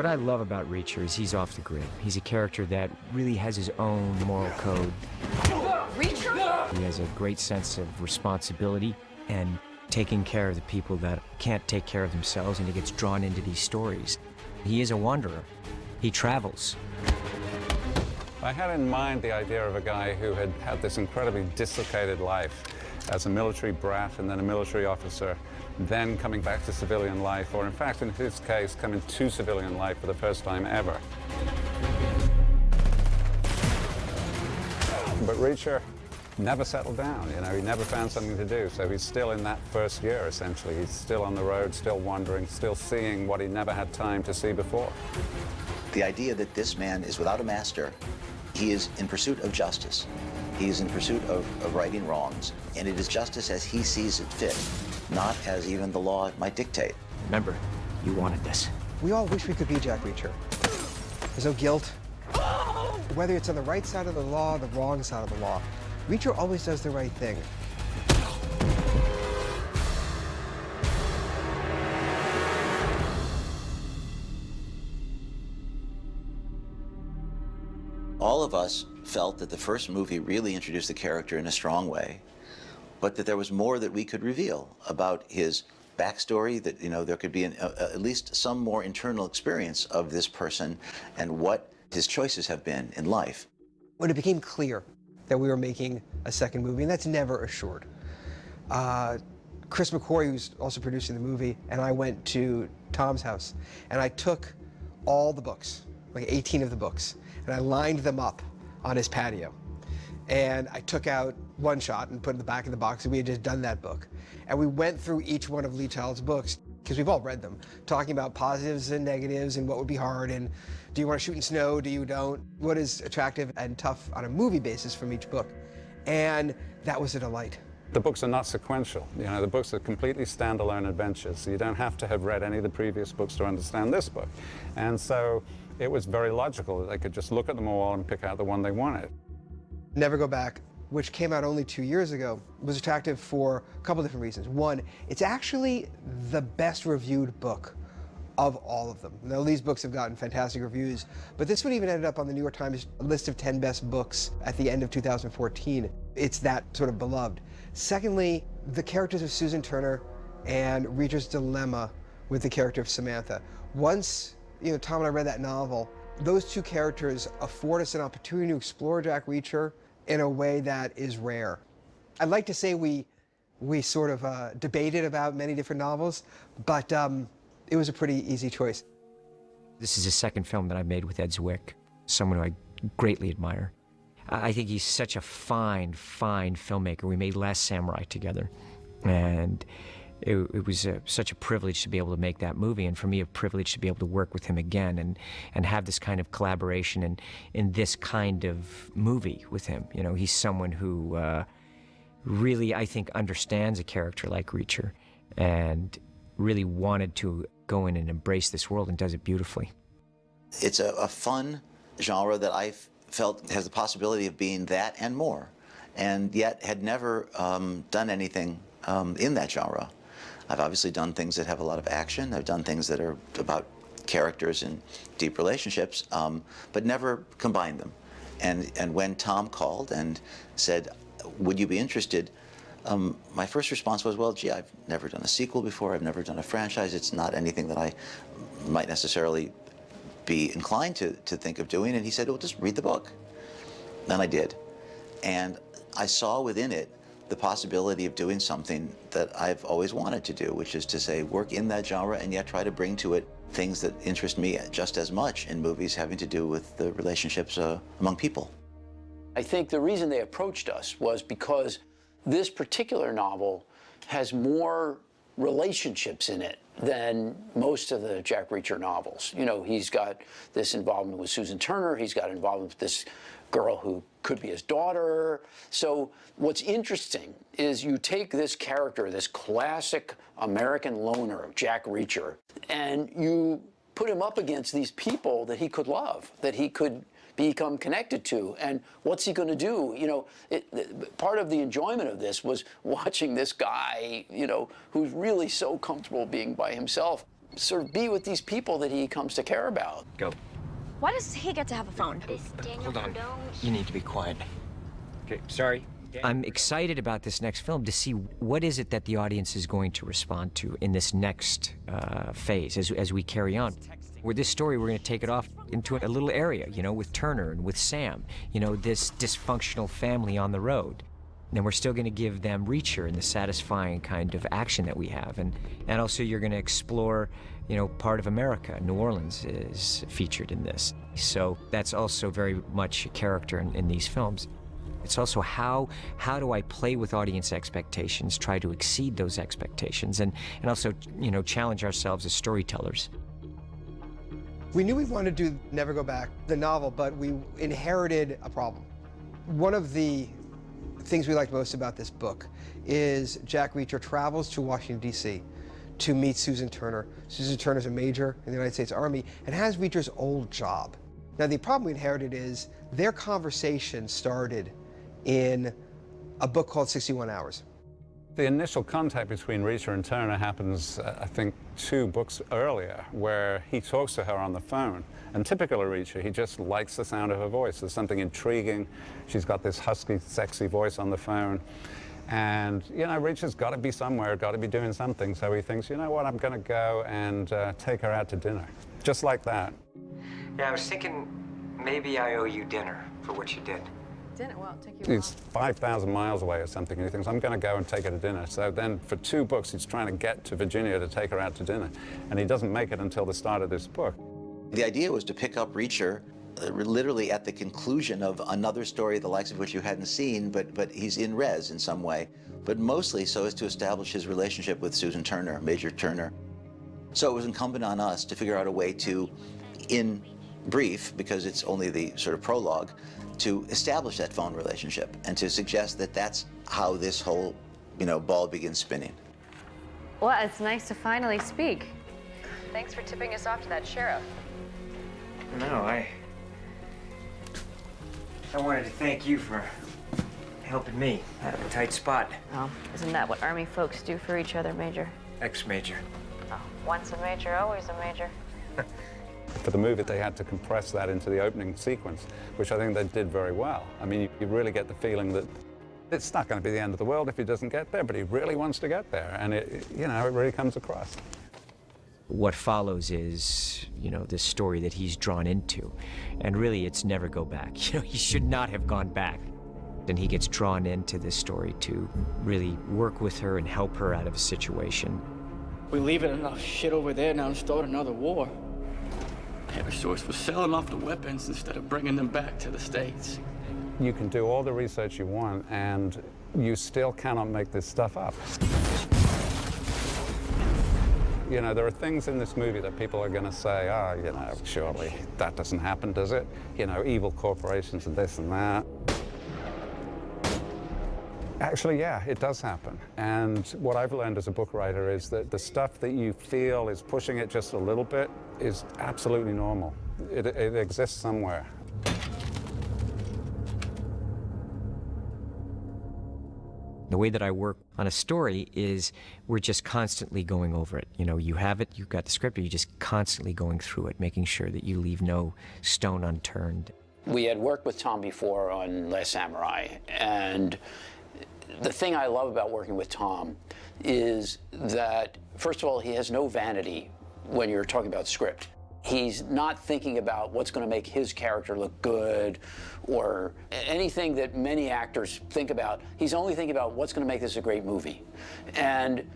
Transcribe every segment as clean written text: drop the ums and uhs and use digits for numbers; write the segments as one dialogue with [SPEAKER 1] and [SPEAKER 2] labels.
[SPEAKER 1] What I love about Reacher is he's off the grid. He's a character that really has his own moral code.
[SPEAKER 2] Reacher?
[SPEAKER 1] He has a great sense of responsibility and taking care of the people that can't take care of themselves, and he gets drawn into these stories. He is a wanderer. He travels.
[SPEAKER 3] I had in mind the idea of a guy who had had this incredibly dislocated life as a military brat and then a military officer, then coming back to civilian life, or in fact, in his case, coming to civilian life for the first time ever. But Reacher never settled down, you know, he never found something to do, so he's still in that first year, essentially. He's still on the road, still wandering, still seeing what he never had time to see before.
[SPEAKER 4] The idea that this man is without a master, he is in pursuit of justice. He is in pursuit of righting wrongs, and it is justice as he sees it fit, not as even the law might dictate.
[SPEAKER 1] Remember, you wanted this.
[SPEAKER 5] We all wish we could be Jack Reacher. There's no guilt. Whether it's on the right side of the law or the wrong side of the law, Reacher always does the right thing.
[SPEAKER 4] All of us felt that the first movie really introduced the character in a strong way, but that there was more that we could reveal about his backstory, that, you know, there could be at least some more internal experience of this person and what his choices have been in life.
[SPEAKER 5] When it became clear that we were making a second movie, and that's never assured, Chris McQuarrie, who's also producing the movie, and I went to Tom's house, and I took all the books, like 18 of the books, and I lined them up on his patio. And I took out one shot and put it in the back of the box, and we had just done that book. And we went through each one of Lee Child's books, because we've all read them, talking about positives and negatives and what would be hard, and do you want to shoot in snow, do you don't? What is attractive and tough on a movie basis from each book? And that was a delight.
[SPEAKER 3] The books are not sequential. You know, the books are completely standalone adventures, so you don't have to have read any of the previous books to understand this book. And so it was very logical that they could just look at them all and pick out the one they wanted.
[SPEAKER 5] Never Go Back, which came out only 2 years ago, was attractive for a couple different reasons. One, it's actually the best reviewed book of all of them. Now, these books have gotten fantastic reviews, but this one even ended up on the New York Times list of 10 best books at the end of 2014. It's that sort of beloved. Secondly, the characters of Susan Turner and Reacher's dilemma with the character of Samantha. Once, you know, Tom and I read that novel, those two characters afford us an opportunity to explore Jack Reacher in a way that is rare. I'd like to say we sort of debated about many different novels, but it was a pretty easy choice.
[SPEAKER 1] This is the second film that I made with Ed Zwick, someone who I greatly admire. I think he's such a fine, fine filmmaker. We made Last Samurai together, and it was such a privilege to be able to make that movie, and for me a privilege to be able to work with him again and have this kind of collaboration in this kind of movie with him. You know, he's someone who really, I think, understands a character like Reacher and really wanted to go in and embrace this world, and does it beautifully.
[SPEAKER 4] It's a fun genre that I felt has the possibility of being that and more, and yet had never done anything in that genre. I've obviously done things that have a lot of action. I've done things that are about characters and deep relationships, but never combined them. And when Tom called and said, would you be interested? My first response was, well, gee, I've never done a sequel before. I've never done a franchise. It's not anything that I might necessarily be inclined to think of doing. And he said, well, just read the book. And I did. And I saw within it the possibility of doing something that I've always wanted to do, which is to say, work in that genre and yet try to bring to it things that interest me just as much in movies having to do with the relationships among people.
[SPEAKER 6] I think the reason they approached us was because this particular novel has more relationships in it than most of the Jack Reacher novels. You know, he's got this involvement with Susan Turner, he's got involvement with this girl who could be his daughter. So what's interesting is you take this character, this classic American loner, Jack Reacher, and you put him up against these people that he could love, that he could become connected to, and what's he going to do? You know, part of the enjoyment of this was watching this guy, you know, who's really so comfortable being by himself, sort of be with these people that he comes to care about.
[SPEAKER 1] Go.
[SPEAKER 2] Why does he get to have a phone?
[SPEAKER 1] Hold on. You need to be quiet. Okay, sorry. I'm excited about this next film to see what is it that the audience is going to respond to in this next phase as we carry on. With this story, we're going to take it off into a little area, you know, with Turner and with Sam, you know, this dysfunctional family on the road. And then we're still going to give them Reacher and the satisfying kind of action that we have. And also you're going to explore, you know, part of America. New Orleans is featured in this. So that's also very much a character in these films. It's also how do I play with audience expectations, try to exceed those expectations, and also, you know, challenge ourselves as storytellers.
[SPEAKER 5] We knew we wanted to do Never Go Back, the novel, but we inherited a problem. One of the things we liked most about this book is Jack Reacher travels to Washington, D.C. to meet Susan Turner. Susan Turner's a major in the United States Army and has Reacher's old job. Now, the problem we inherited is their conversation started in a book called 61 Hours.
[SPEAKER 3] The initial contact between Reacher and Turner happens, I think, 2 books earlier, where he talks to her on the phone. And typical of Reacher, he just likes the sound of her voice. There's something intriguing. She's got this husky, sexy voice on the phone. And, you know, Reacher's got to be somewhere, got to be doing something. So he thinks, you know what, I'm going to go and take her out to dinner. Just like that.
[SPEAKER 1] Yeah, I was thinking maybe I owe you dinner for what you did.
[SPEAKER 2] Dinner? Well, take you
[SPEAKER 3] He's 5,000 miles away or something, and he thinks, I'm going to go and take her to dinner. So then for 2 books, he's trying to get to Virginia to take her out to dinner. And he doesn't make it until the start of this book.
[SPEAKER 4] The idea was to pick up Reacher literally at the conclusion of another story, the likes of which you hadn't seen, but he's in res in some way, but mostly so as to establish his relationship with Susan Turner, Major Turner. So it was incumbent on us to figure out a way to, in brief, because it's only the sort of prologue, to establish that phone relationship and to suggest that that's how this whole, you know, ball begins spinning.
[SPEAKER 7] Well, it's nice to finally speak.
[SPEAKER 2] Thanks for tipping us off to that sheriff.
[SPEAKER 1] No, I wanted to thank you for helping me out of a tight spot.
[SPEAKER 7] Well, isn't that what Army folks do for each other, Major?
[SPEAKER 1] Ex-Major.
[SPEAKER 7] Oh, once a major, always a major.
[SPEAKER 3] For the movie, they had to compress that into the opening sequence, which I think they did very well. I mean, you really get the feeling that it's not going to be the end of the world if he doesn't get there, but he really wants to get there, and it really comes across.
[SPEAKER 1] What follows is, you know, this story that he's drawn into, and really it's never go back. You know, he should not have gone back. And he gets drawn into this story to really work with her and help her out of a situation.
[SPEAKER 8] We're leaving enough shit over there now to start another war. Every source for selling off the weapons instead of bringing them back to the States.
[SPEAKER 3] You can do all the research you want, and you still cannot make this stuff up. You know, there are things in this movie that people are going to say, oh, you know, surely that doesn't happen, does it? You know, evil corporations and this and that. Actually, yeah, it does happen. And what I've learned as a book writer is that the stuff that you feel is pushing it just a little bit is absolutely normal. It exists somewhere.
[SPEAKER 1] The way that I work on a story is we're just constantly going over it. You know, you have it, you've got the script, you're just constantly going through it, making sure that you leave no stone unturned.
[SPEAKER 6] We had worked with Tom before on Last Samurai, and the thing I love about working with Tom is that, first of all, he has no vanity when you're talking about script. He's not thinking about what's going to make his character look good or anything that many actors think about. He's only thinking about what's going to make this a great movie. And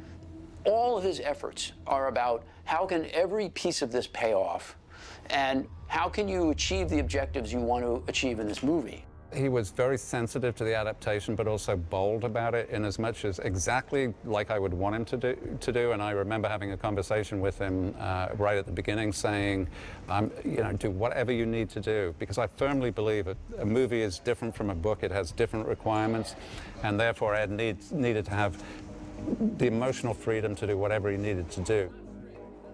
[SPEAKER 6] all of his efforts are about how can every piece of this pay off and how can you achieve the objectives you want to achieve in this movie.
[SPEAKER 3] He was very sensitive to the adaptation, but also bold about it in as much as exactly like I would want him to do. And I remember having a conversation with him right at the beginning saying, you know, do whatever you need to do. Because I firmly believe a movie is different from a book. It has different requirements. And therefore, Ed needed to have the emotional freedom to do whatever he needed to do.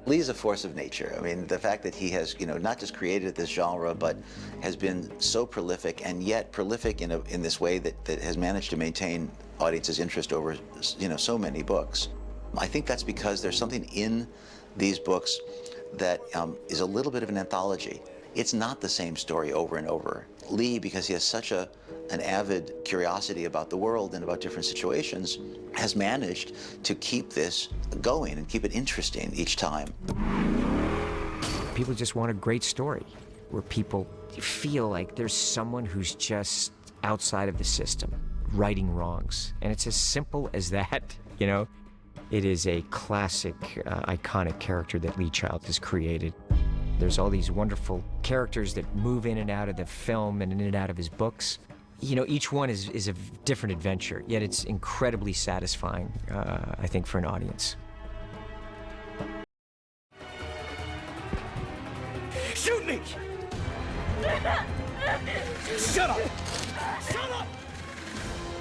[SPEAKER 4] Lee's a force of nature. I mean, the fact that he has, you know, not just created this genre, but has been so prolific, and yet prolific in this way that has managed to maintain audiences' interest over, you know, so many books. I think that's because there's something in these books that is a little bit of an anthology. It's not the same story over and over. Lee, because he has such an avid curiosity about the world and about different situations, has managed to keep this going and keep it interesting each time.
[SPEAKER 1] People just want a great story where people feel like there's someone who's just outside of the system, righting wrongs. And it's as simple as that, you know? It is a classic, iconic character that Lee Child has created. There's all these wonderful characters that move in and out of the film and in and out of his books. You know, each one is a different adventure, yet it's incredibly satisfying, I think, for an audience.
[SPEAKER 8] Shoot me! Shut up! Shut up!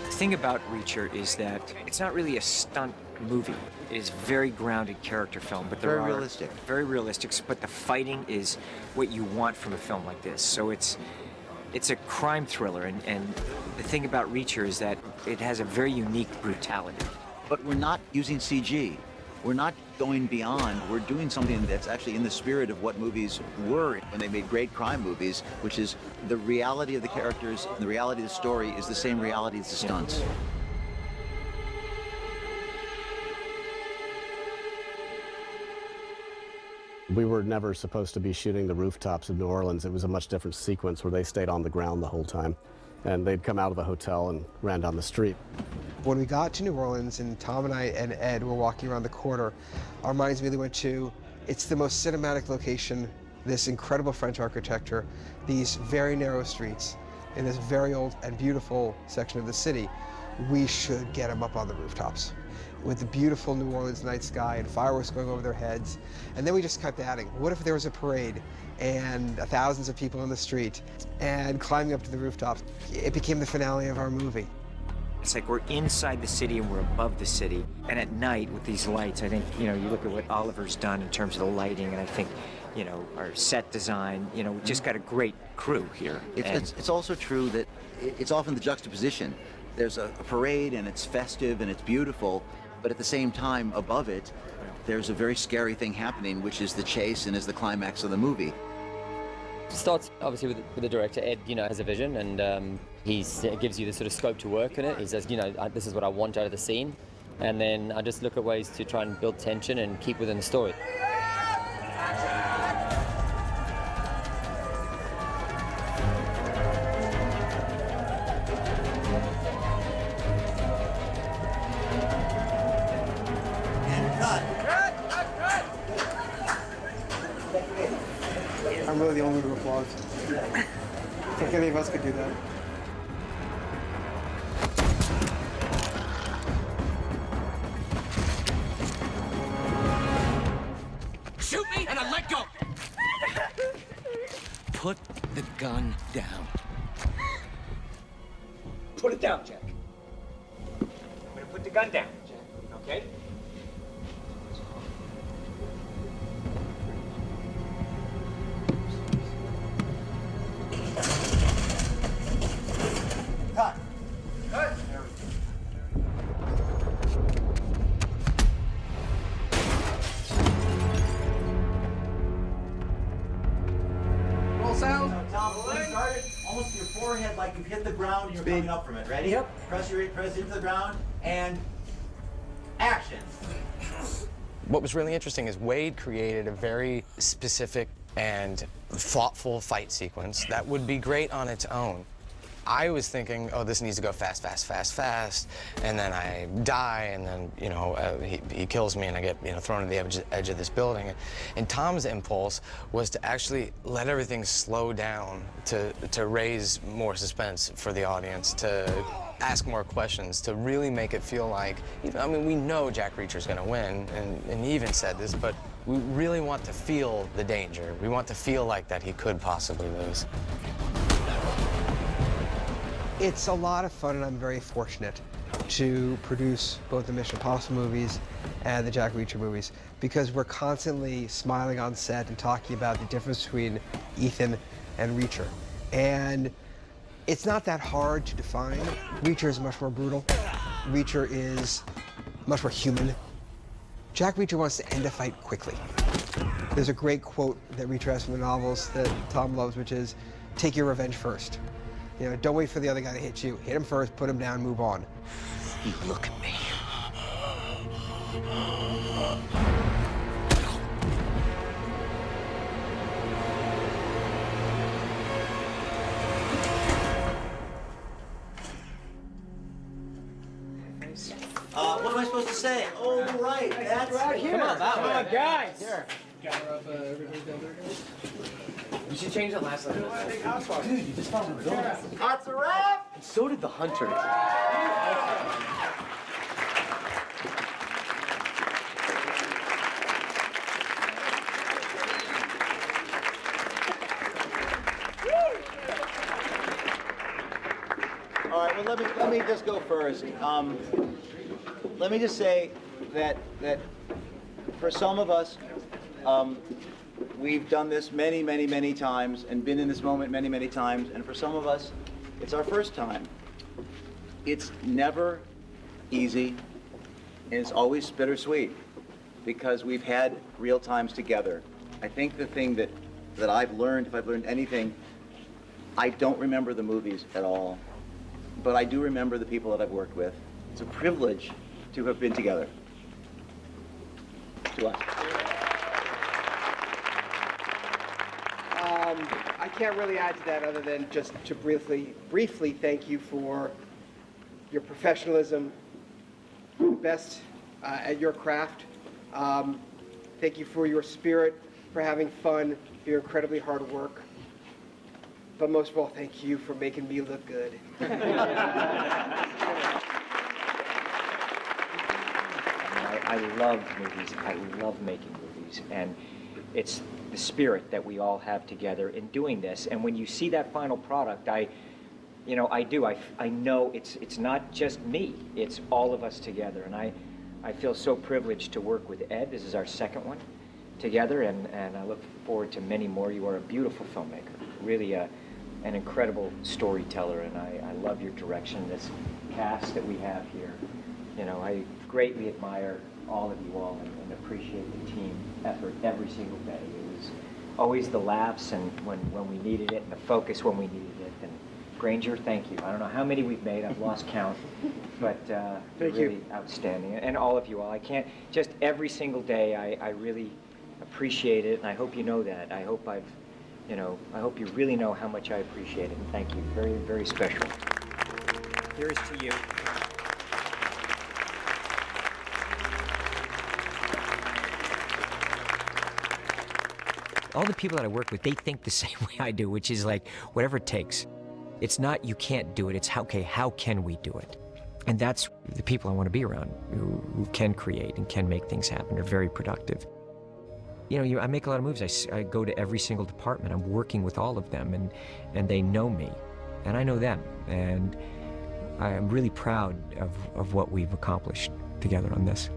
[SPEAKER 1] The thing about Reacher is that it's not really a stunt movie. It is very grounded character film, but there
[SPEAKER 4] Very realistic.
[SPEAKER 1] Very realistic, but the fighting is what you want from a film like this. So it's a crime thriller, and the thing about Reacher is that it has a very unique brutality.
[SPEAKER 4] But we're not using CG. We're not going beyond. We're doing something that's actually in the spirit of what movies were when they made great crime movies, which is the reality of the characters, and the reality of the story is the same reality as the stunts.
[SPEAKER 9] We were never supposed to be shooting the rooftops of New Orleans. It was a much different sequence where they stayed on the ground the whole time. And they'd come out of the hotel and ran down the street.
[SPEAKER 5] When we got to New Orleans and Tom and I and Ed were walking around the corridor, our minds immediately went to, it's the most cinematic location, this incredible French architecture, these very narrow streets, in this very old and beautiful section of the city. We should get them up on the rooftops with the beautiful New Orleans night sky and fireworks going over their heads. And then we just kept adding, what if there was a parade and thousands of people on the street and climbing up to the rooftops? It became the finale of our movie.
[SPEAKER 1] It's like we're inside the city and we're above the city. And at night with these lights, I think, you know, you look at what Oliver's done in terms of the lighting, and I think, you know, our set design, you know, we just got a great crew here.
[SPEAKER 4] It's also true that it's often the juxtaposition. There's a parade and it's festive and it's beautiful, but at the same time, above it, there's a very scary thing happening, which is the chase and is the climax of the movie.
[SPEAKER 10] Starts obviously with the director. Ed, you know, has a vision, and he gives you the sort of scope to work in it. He says, you know, this is what I want out of the scene, and then I just look at ways to try and build tension and keep within the story.
[SPEAKER 5] I'm really the only one who applauds. I think any of us could do that.
[SPEAKER 8] Shoot me and I let go! Put the gun down.
[SPEAKER 1] Put it down, Jack. I'm gonna put the gun down, Jack, okay?
[SPEAKER 4] Cut.
[SPEAKER 8] Roll sound.
[SPEAKER 4] Tom, you started almost to your forehead like you've hit the ground and you're coming up from it. Ready? Yep. Press into the ground and action.
[SPEAKER 11] What was really interesting is Wade created a very specific and thoughtful fight sequence that would be great on its own. I was thinking, oh, this needs to go fast, fast, fast, fast, and then I die, and then, you know, he kills me, and I get, you know, thrown to the edge of this building. And Tom's impulse was to actually let everything slow down, to raise more suspense for the audience, to ask more questions, to really make it feel like, I mean, we know Jack Reacher's gonna win, and he even said this, but we really want to feel the danger. We want to feel like that he could possibly lose.
[SPEAKER 5] It's a lot of fun, and I'm very fortunate to produce both the Mission Impossible movies and the Jack Reacher movies, because we're constantly smiling on set and talking about the difference between Ethan and Reacher. And it's not that hard to define. Reacher is much more brutal. Reacher is much more human. Jack Reacher wants to end a fight quickly. There's a great quote that Reacher has from the novels that Tom loves, which is, take your revenge first. You know, don't wait for the other guy to hit you. Hit him first, put him down, move on.
[SPEAKER 1] You look at me.
[SPEAKER 4] What am I supposed to say? Oh, right, that's right here.
[SPEAKER 10] Come on, that way.
[SPEAKER 8] guys!
[SPEAKER 10] Here.
[SPEAKER 8] You should change the last line.
[SPEAKER 10] Dude, you just found the building.
[SPEAKER 4] That's a wrap!
[SPEAKER 10] So did the hunter.
[SPEAKER 4] All right, well, let me just go first. Let me just say that for some of us, we've done this many, many, many times and been in this moment many, many times, and for some of us, it's our first time. It's never easy, and it's always bittersweet, because we've had real times together. I think the thing that I've learned, if I've learned anything, I don't remember the movies at all, but I do remember the people that I've worked with. It's a privilege to have been together. To us.
[SPEAKER 5] I can't really add to that other than just to briefly thank you for your professionalism, the best at your craft. Thank you for your spirit, for having fun, for your incredibly hard work. But most of all, thank you for making me look good.
[SPEAKER 1] I love movies. I love making movies, and it's the spirit that we all have together in doing this. And when you see that final product, I know it's not just me. It's all of us together, and I feel so privileged to work with Ed. This is our second one together, and I look forward to many more. You are a beautiful filmmaker, really an incredible storyteller, and I love your direction. This cast that we have here, you know, I greatly admire all of you all and appreciate the team effort every single day. It was always the laughs and when we needed it, and the focus when we needed it. And Granger, thank you. I don't know how many we've made. I've lost count, but they're really outstanding. And all of you all. I can't, just every single day, I really appreciate it, and I hope you know that. I hope I hope you really know how much I appreciate it, and thank you. Very, very special. Here's to you. All the people that I work with, they think the same way I do, which is like, whatever it takes. It's not you can't do it, it's how can we do it? And that's the people I want to be around, who can create and can make things happen, are very productive. You know, I make a lot of movies. I go to every single department. I'm working with all of them, and they know me, and I know them. And I'm really proud of what we've accomplished together on this.